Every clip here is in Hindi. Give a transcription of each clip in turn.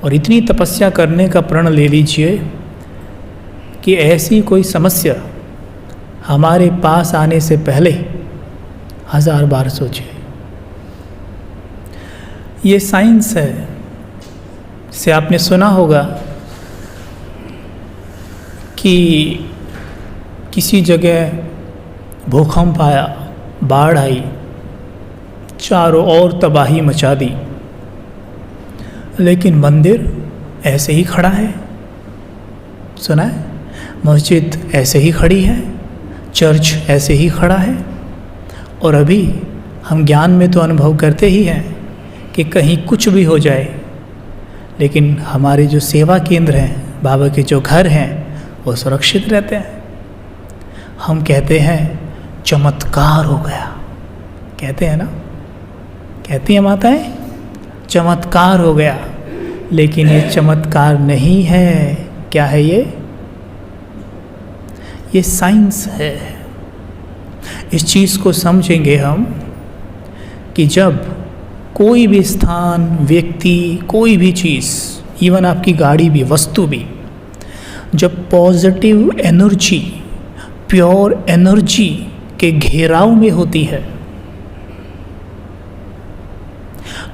और इतनी तपस्या करने का प्रण ले लीजिए कि ऐसी कोई समस्या हमारे पास आने से पहले 1000 बार सोचिए। ये साइंस है। से आपने सुना होगा कि किसी जगह भूकंप आया, बाढ़ आई, चारों ओर तबाही मचा दी, लेकिन मंदिर ऐसे ही खड़ा है। सुना है? मस्जिद ऐसे ही खड़ी है, चर्च ऐसे ही खड़ा है। और अभी हम ज्ञान में तो अनुभव करते ही हैं कि कहीं कुछ भी हो जाए, लेकिन हमारे जो सेवा केंद्र हैं, बाबा के जो घर हैं, वो सुरक्षित रहते हैं। हम कहते हैं चमत्कार हो गया, कहते हैं ना, कहती हैं माताएं, चमत्कार हो गया। लेकिन ये चमत्कार नहीं है। क्या है ये साइंस है। इस चीज़ को समझेंगे हम कि जब कोई भी स्थान, व्यक्ति, कोई भी चीज़, इवन आपकी गाड़ी भी, वस्तु भी, जब पॉजिटिव एनर्जी, प्योर एनर्जी के घेराव में होती है,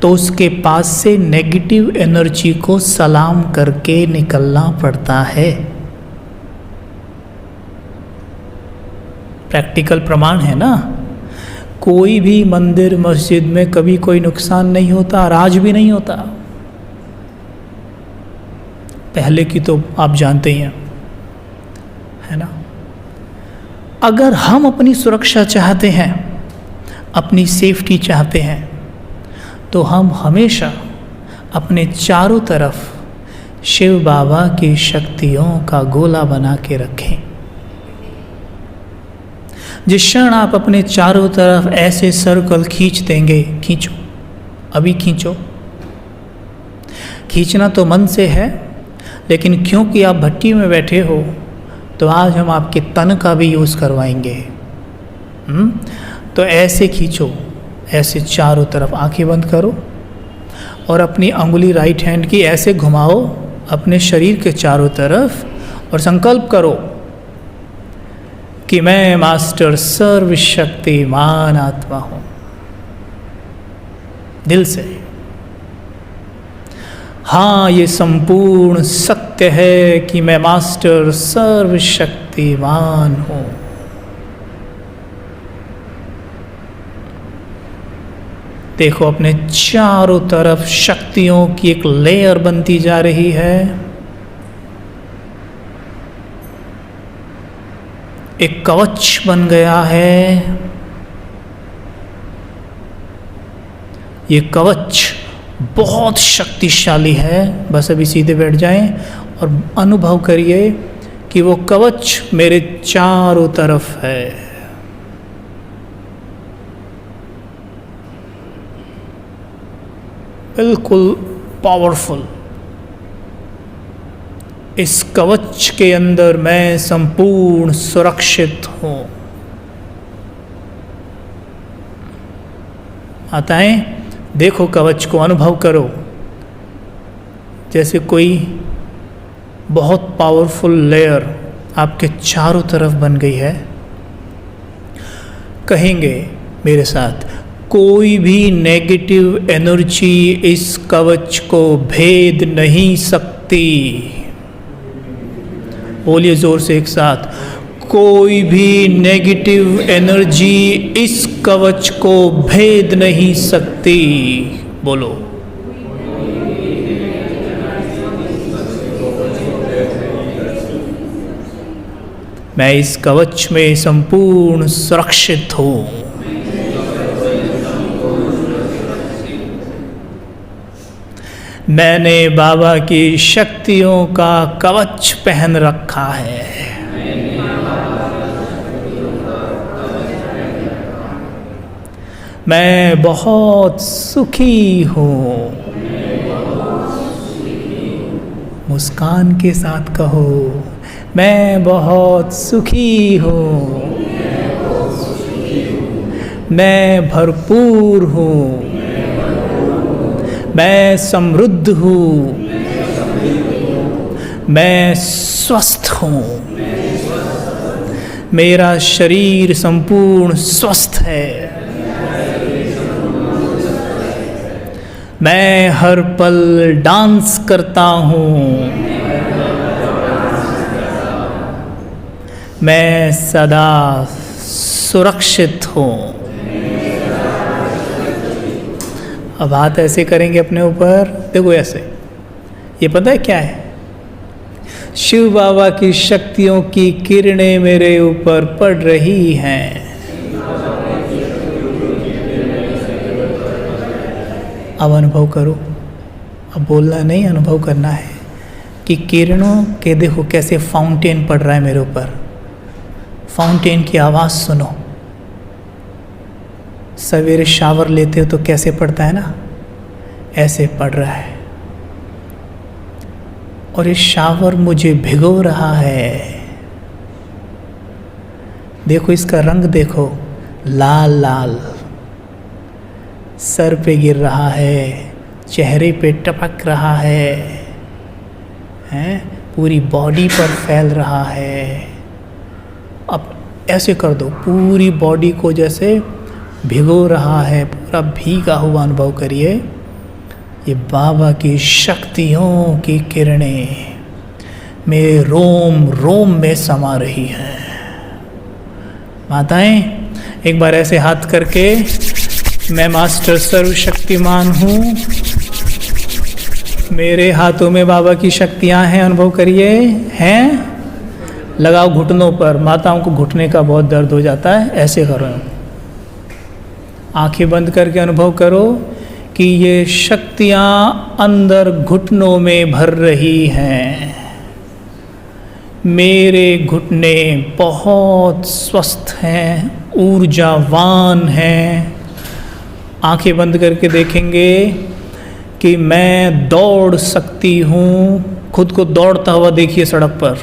तो उसके पास से नेगेटिव एनर्जी को सलाम करके निकलना पड़ता है। प्रैक्टिकल प्रमाण है ना। कोई भी मंदिर, मस्जिद में कभी कोई नुकसान नहीं होता और आज भी नहीं होता। पहले की तो आप जानते ही हैं, है ना। अगर हम अपनी सुरक्षा चाहते हैं, अपनी सेफ्टी चाहते हैं, तो हम हमेशा अपने चारों तरफ शिव बाबा की शक्तियों का गोला बना के रखें। जिस क्षण आप अपने चारों तरफ ऐसे सर्कल खींच देंगे, खींचो, अभी खींचो। खींचना तो मन से है, लेकिन क्योंकि आप भट्टी में बैठे हो, तो आज हम आपके तन का भी यूज़ करवाएंगे। तो ऐसे खींचो, ऐसे चारों तरफ। आंखें बंद करो और अपनी अंगुली राइट हैंड की ऐसे घुमाओ अपने शरीर के चारों तरफ और संकल्प करो कि मैं मास्टर सर्वशक्तिमान आत्मा हूँ। दिल से। हाँ, ये संपूर्ण सत्य है कि मैं मास्टर सर्वशक्तिमान हूँ। देखो अपने चारों तरफ शक्तियों की एक लेयर बनती जा रही है। एक कवच बन गया है। ये कवच बहुत शक्तिशाली है। बस अभी सीधे बैठ जाएं और अनुभव करिए कि वो कवच मेरे चारों तरफ है। बिल्कुल पावरफुल। इस कवच के अंदर मैं संपूर्ण सुरक्षित हूँ। माताएं, देखो कवच को, अनुभव करो जैसे कोई बहुत पावरफुल लेयर आपके चारों तरफ बन गई है। कहेंगे मेरे साथ, कोई भी नेगेटिव एनर्जी इस कवच को भेद नहीं सकती। बोलिए जोर से एक साथ, कोई भी नेगेटिव एनर्जी इस कवच को भेद नहीं सकती। बोलो। मैं इस कवच में संपूर्ण सुरक्षित हूँ। मैंने बाबा की शक्तियों का कवच पहन रखा है। मैं बहुत सुखी हूँ। मुस्कान के साथ कहो, मैं बहुत सुखी हूँ। मैं भरपूर हूँ। मैं समृद्ध हूँ। मैं स्वस्थ हूँ, मेरा शरीर संपूर्ण स्वस्थ है, मैं हर पल डांस करता हूँ, मैं सदा सुरक्षित हूँ। अब हाथ ऐसे करेंगे अपने ऊपर, देखो ऐसे। ये पता है क्या है? शिव बाबा की शक्तियों की किरणें मेरे ऊपर पड़ रही हैं। अब अनुभव करो, अब बोलना नहीं, अनुभव करना है कि किरणों के देखो कैसे फाउंटेन पड़ रहा है मेरे ऊपर। फाउंटेन की आवाज़ सुनो। सवेरे शावर लेते हो तो कैसे पड़ता है ना, ऐसे पड़ रहा है। और ये शावर मुझे भिगो रहा है। देखो इसका रंग देखो, लाल लाल, सर पे गिर रहा है, चेहरे पे टपक रहा है, हैं? पूरी बॉडी पर फैल रहा है। अब ऐसे कर दो, पूरी बॉडी को जैसे भिगो रहा है, पूरा भीगा हुआ अनुभव करिए। ये बाबा की शक्तियों की किरणें मेरे रोम रोम में समा रही हैं। माताएं, एक बार ऐसे हाथ करके, मैं मास्टर सर्वशक्तिमान हूँ, मेरे हाथों में बाबा की शक्तियाँ हैं, अनुभव करिए। हैं? लगाओ घुटनों पर। माताओं को घुटने का बहुत दर्द हो जाता है, ऐसे करो। आंखें बंद करके अनुभव करो कि ये शक्तियाँ अंदर घुटनों में भर रही हैं। मेरे घुटने बहुत स्वस्थ हैं, ऊर्जावान हैं। आंखें बंद करके देखेंगे कि मैं दौड़ सकती हूँ। खुद को दौड़ता हुआ देखिए सड़क पर।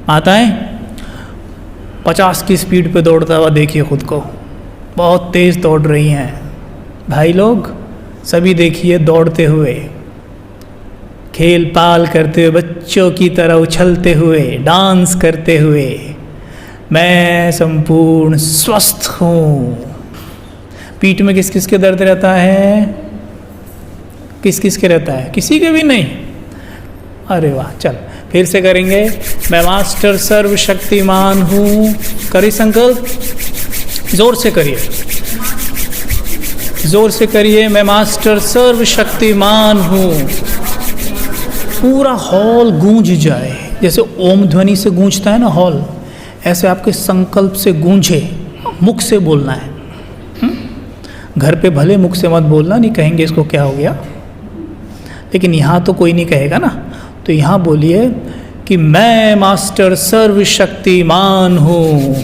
माताएं, 50 की स्पीड पे दौड़ता हुआ देखिए खुद को, बहुत तेज़ दौड़ रही हैं। भाई लोग सभी देखिए दौड़ते हुए, खेल पाल करते हुए, बच्चों की तरह उछलते हुए, डांस करते हुए। मैं संपूर्ण स्वस्थ हूँ। पीठ में किस किस के दर्द रहता है? किस किस के रहता है? किसी के भी नहीं। अरे वाह, चल फिर से करेंगे। मैं मास्टर सर्वशक्तिमान हूँ। करिए संकल्प, जोर से करिए, जोर से करिए। मैं मास्टर सर्वशक्तिमान हूँ। पूरा हॉल गूंज जाए, जैसे ओम ध्वनि से गूंजता है ना हॉल, ऐसे आपके संकल्प से गूंजे। मुख से बोलना है। घर पे भले मुख से मत बोलना, नहीं कहेंगे इसको क्या हो गया, लेकिन यहाँ तो कोई नहीं कहेगा ना, तो यहाँ बोलिए कि मैं मास्टर सर्वशक्तिमान हूँ।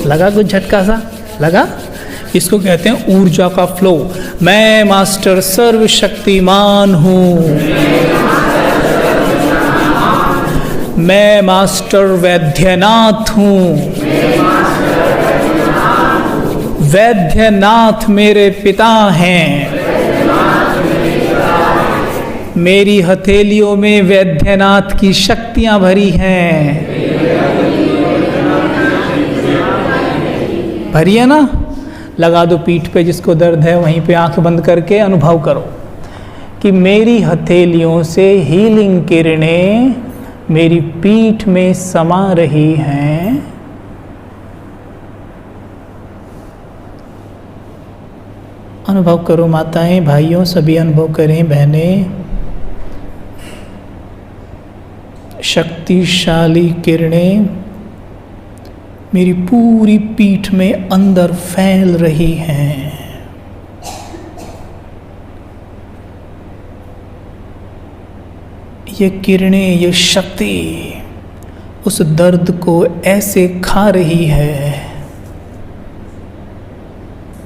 लगा कुछ झटका सा? लगा? इसको कहते हैं ऊर्जा का फ्लो। मैं मास्टर सर्वशक्तिमान हूँ। मैं मास्टर वैद्यनाथ हूँ। वैद्यनाथ मेरे पिता हैं। मेरी हथेलियों में वैद्यनाथ की शक्तियाँ भरी हैं। भरी है ना? लगा दो पीठ पे, जिसको दर्द है वहीं पे आंख बंद करके अनुभव करो कि मेरी हथेलियों से हीलिंग किरणें मेरी पीठ में समा रही हैं। अनुभव करो माताएं, भाइयों, सभी अनुभव करें। बहनें, शक्तिशाली किरणें मेरी पूरी पीठ में अंदर फैल रही हैं। ये किरणें, ये शक्ति उस दर्द को ऐसे खा रही है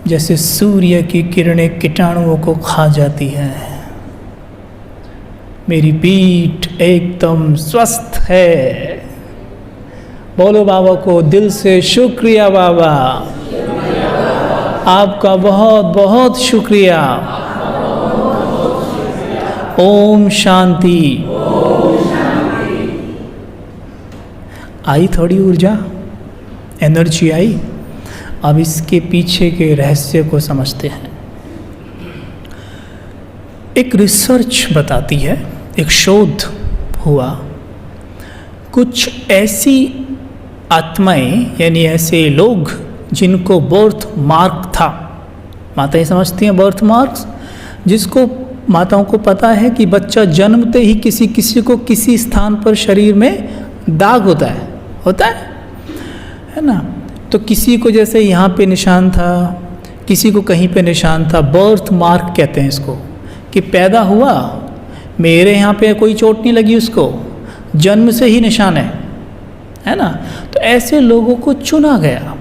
जैसे सूर्य की किरणें कीटाणुओं को खा जाती हैं। मेरी पीठ एकदम स्वस्थ है। बोलो बाबा को दिल से शुक्रिया बाबा, आपका बहुत बहुत शुक्रिया। ओम शांति। आई थोड़ी ऊर्जा, एनर्जी आई। अब इसके पीछे के रहस्य को समझते हैं। एक रिसर्च बताती है, एक शोध हुआ, कुछ ऐसी आत्माएं यानी ऐसे लोग जिनको बर्थ मार्क था, माताएं समझती हैं बर्थ मार्क्स, जिसको माताओं को पता है कि बच्चा जन्मते ही किसी किसी को किसी स्थान पर शरीर में दाग होता है ना। तो किसी को जैसे यहाँ पे निशान था, किसी को कहीं पे निशान था, बर्थ मार्क कहते हैं इसको, कि पैदा हुआ मेरे यहाँ पे कोई चोट नहीं लगी उसको, जन्म से ही निशान है ना। तो ऐसे लोगों को चुना गया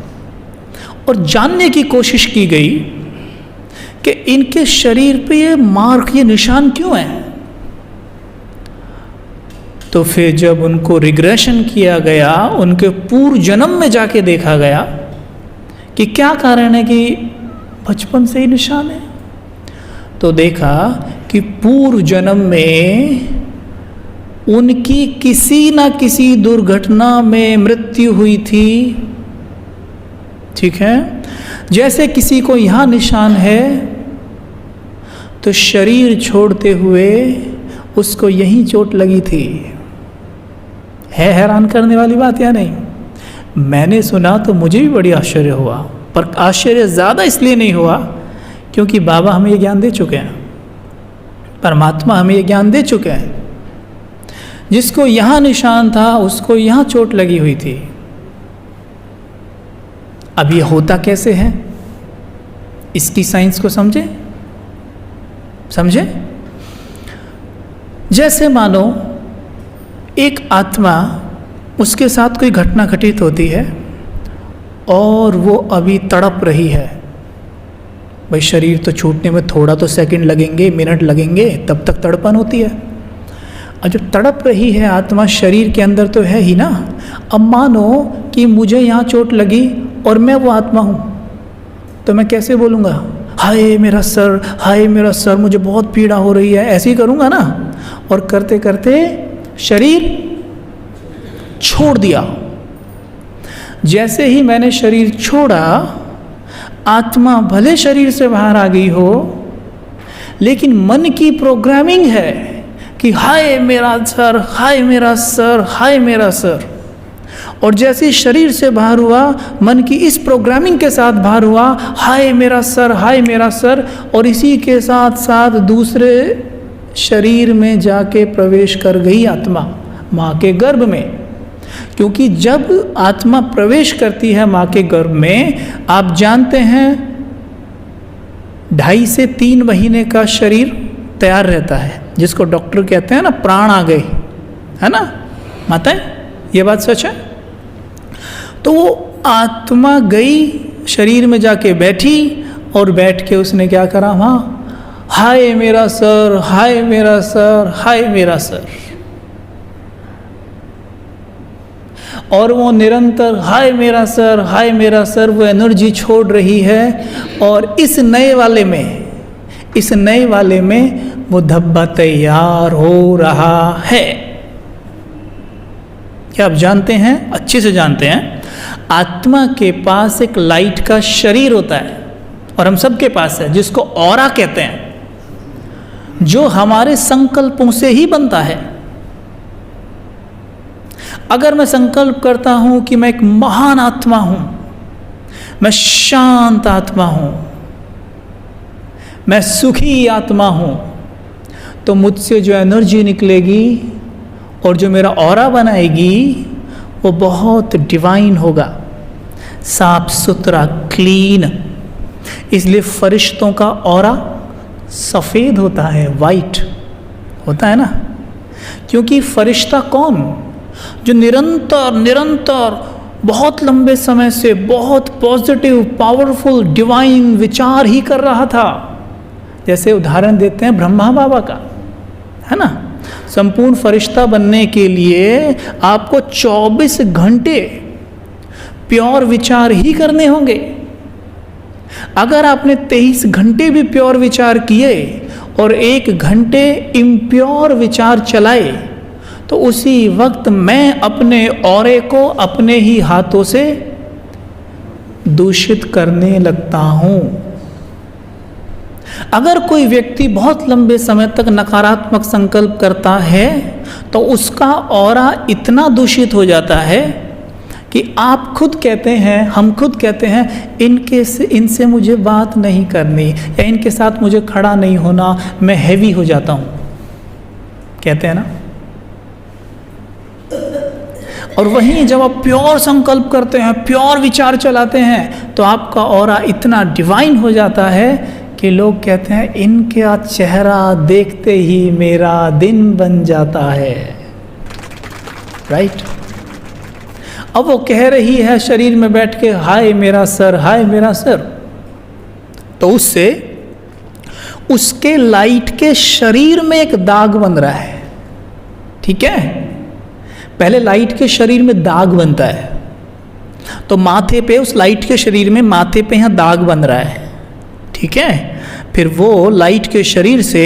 और जानने की कोशिश की गई कि इनके शरीर पे ये मार्क, ये निशान क्यों है। तो फिर जब उनको रिग्रेशन किया गया, उनके पूर्व जन्म में जाके देखा गया कि क्या कारण है कि बचपन से ही निशान है, तो देखा कि पूर्व जन्म में उनकी किसी ना किसी दुर्घटना में मृत्यु हुई थी। ठीक है, जैसे किसी को यहाँ निशान है तो शरीर छोड़ते हुए उसको यहीं चोट लगी थी। है हैरान करने वाली बात या नहीं? मैंने सुना तो मुझे भी बड़ी आश्चर्य हुआ, पर आश्चर्य ज़्यादा इसलिए नहीं हुआ क्योंकि बाबा हमें ये ज्ञान दे चुके हैं, परमात्मा हमें ये ज्ञान दे चुके हैं। जिसको यहाँ निशान था उसको यहाँ चोट लगी हुई थी। अब ये होता कैसे है, इसकी साइंस को समझे। जैसे मानो एक आत्मा, उसके साथ कोई घटना घटित होती है और वो अभी तड़प रही है। भाई शरीर तो छूटने में थोड़ा तो सेकंड लगेंगे, मिनट लगेंगे, तब तक तड़पन होती है। और जब तड़प रही है आत्मा, शरीर के अंदर तो है ही ना। अब मानो कि मुझे यहाँ चोट लगी और मैं वो आत्मा हूँ, तो मैं कैसे बोलूँगा, हाय मेरा सर, हाय मेरा सर, मुझे बहुत पीड़ा हो रही है, ऐसे ही करूँगा ना। और करते करते शरीर छोड़ दिया। जैसे ही मैंने शरीर छोड़ा, आत्मा भले शरीर से बाहर आ गई हो, लेकिन मन की प्रोग्रामिंग है कि हाय मेरा सर, हाय मेरा सर, हाय मेरा सर। और जैसे ही शरीर से बाहर हुआ, मन की इस प्रोग्रामिंग के साथ बाहर हुआ, हाय मेरा सर, हाय मेरा सर। और इसी के साथ साथ दूसरे शरीर में जाके प्रवेश कर गई आत्मा, माँ के गर्भ में। क्योंकि जब आत्मा प्रवेश करती है माँ के गर्भ में, आप जानते हैं 2.5 से 3 महीने का शरीर तैयार रहता है, जिसको डॉक्टर कहते हैं ना प्राण आ गए, है ना माताएं, ये बात सच है। तो वो आत्मा गई, शरीर में जाके बैठी और बैठ के उसने क्या करा, वहाँ हाय मेरा सर, हाय मेरा सर, हाय मेरा सर। और वो निरंतर हाय मेरा सर, हाय मेरा सर, वो एनर्जी छोड़ रही है। और इस नए वाले में वो धब्बा तैयार हो रहा है। क्या आप जानते हैं, अच्छे से जानते हैं, आत्मा के पास एक लाइट का शरीर होता है, और हम सबके पास है, जिसको ऑरा कहते हैं, जो हमारे संकल्पों से ही बनता है। अगर मैं संकल्प करता हूं कि मैं एक महान आत्मा हूं, मैं शांत आत्मा हूं, मैं सुखी आत्मा हूं, तो मुझसे जो एनर्जी निकलेगी और जो मेरा ऑरा बनाएगी वो बहुत डिवाइन होगा, साफ सुथरा, क्लीन। इसलिए फरिश्तों का ऑरा सफ़ेद होता है, वाइट होता है ना। क्योंकि फरिश्ता कौन, जो निरंतर बहुत लंबे समय से बहुत पॉजिटिव, पावरफुल, डिवाइन विचार ही कर रहा था। जैसे उदाहरण देते हैं ब्रह्मा बाबा का, है ना। संपूर्ण फरिश्ता बनने के लिए आपको 24 घंटे प्योर विचार ही करने होंगे। अगर आपने 23 घंटे भी प्योर विचार किए और 1 घंटे इम्प्योर विचार चलाए, तो उसी वक्त मैं अपने ऑरे को अपने ही हाथों से दूषित करने लगता हूं। अगर कोई व्यक्ति बहुत लंबे समय तक नकारात्मक संकल्प करता है तो उसका ऑरा इतना दूषित हो जाता है कि आप खुद कहते हैं, हम खुद कहते हैं, इनसे मुझे बात नहीं करनी या इनके साथ मुझे खड़ा नहीं होना, मैं हैवी हो जाता हूं, कहते हैं ना। और वहीं जब आप प्योर संकल्प करते हैं, प्योर विचार चलाते हैं, तो आपका ऑरा इतना डिवाइन हो जाता है कि लोग कहते हैं इनका चेहरा देखते ही मेरा दिन बन जाता है। राइट? अब वो कह रही है शरीर में बैठ के, हाय मेरा सर, हाय मेरा सर, तो उससे उसके लाइट के शरीर में एक दाग बन रहा है। ठीक है? पहले लाइट के शरीर में दाग बनता है, तो माथे पे, उस लाइट के शरीर में माथे पे यहाँ दाग बन रहा है। ठीक है? फिर वो लाइट के शरीर से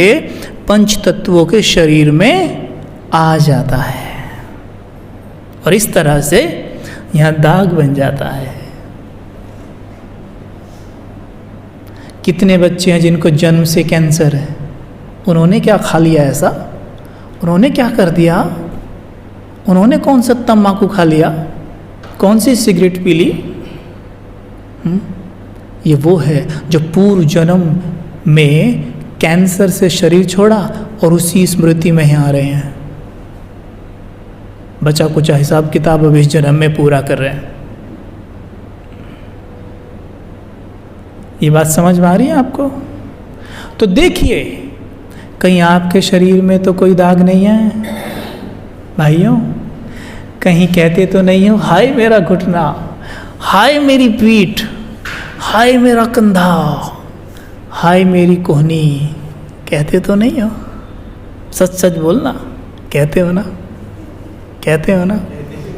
पंच तत्वों के शरीर में आ जाता है और इस तरह से यहाँ दाग बन जाता है। कितने बच्चे हैं जिनको जन्म से कैंसर है? उन्होंने क्या खा लिया ऐसा? उन्होंने क्या कर दिया? उन्होंने कौन सा तम्बाकू खा लिया? कौन सी सिगरेट पी ली? ये वो है जो पूर्व जन्म में कैंसर से शरीर छोड़ा और उसी स्मृति में यहाँ आ रहे हैं। बचा कुछ हिसाब किताब अब इस जन्म में पूरा कर रहे हैं। ये बात समझ में आ रही है आपको? तो देखिए, कहीं आपके शरीर में तो कोई दाग नहीं है भाइयों? कहीं कहते तो नहीं हो, हाय मेरा घुटना, हाय मेरी पीठ, हाय मेरा कंधा, हाय मेरी कोहनी? कहते तो नहीं हो? सच सच बोलना, कहते हो ना? कहते हो ना?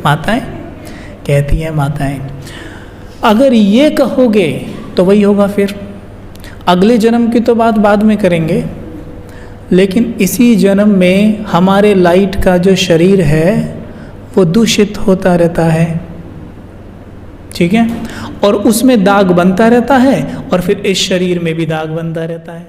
माताएं कहती हैं, माताएं। अगर ये कहोगे तो वही होगा। फिर अगले जन्म की तो बात बाद में करेंगे, लेकिन इसी जन्म में हमारे लाइट का जो शरीर है वो दूषित होता रहता है। ठीक है? और उसमें दाग बनता रहता है और फिर इस शरीर में भी दाग बनता रहता है।